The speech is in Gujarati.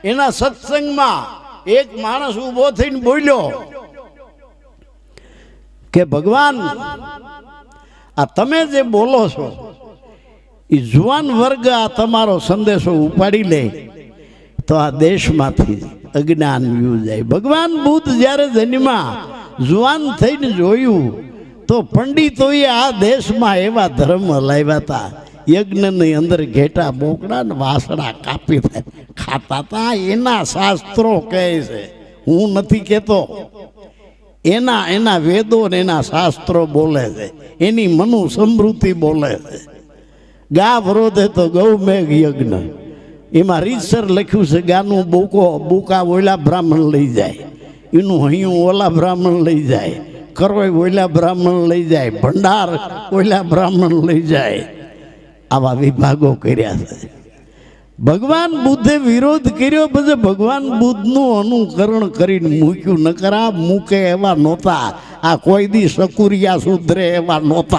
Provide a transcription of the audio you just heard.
એના સત્સંગમાં એક માણસ ઊભો થઈને બોલ્યો કે ભગવાન, આ તમે જે બોલો છો એ જુવાન વર્ગ આ તમારો સંદેશો ઉપાડી લે તો આ દેશમાંથી અજ્ઞાન વ્યુ જાય. ભગવાન બુદ્ધ જ્યારે જન્મા જુવાન થઈને જોયું તો પંડિતોએ આ દેશમાં એવા ધર્મ હલાવ્યા હતા, યજ્ઞની અંદર ઘેટા બોકડા ને વાસણા કાપી ખાતા હતા. એના શાસ્ત્રો કહે છે, હું નથી કહેતો. એના વેદો ને એના શાસ્ત્રો બોલે છે, એની મનુ સમૃદ્ધિ બોલે છે. ગા વરોધે તો ગૌમેઘ યજ્ઞ, એમાં રીતસર લખ્યું છે ગાનું બુકા ઓલા બ્રાહ્મણ લઈ જાય, એનું હૈયું ઓલા બ્રાહ્મણ લઈ જાય, કરોય ઓલા બ્રાહ્મણ લઈ જાય, ભંડાર ઓલા બ્રાહ્મણ લઈ જાય. આવા વિભાગો કર્યા છે. ભગવાન બુદ્ધે વિરોધ કર્યો, પછી ભગવાન બુદ્ધનું અનુકરણ કરીને મૂક્યું. નકર આ મૂકે એવા નહોતા, આ કોઈ દી સકુરિયા સુધરે એવા નહોતા.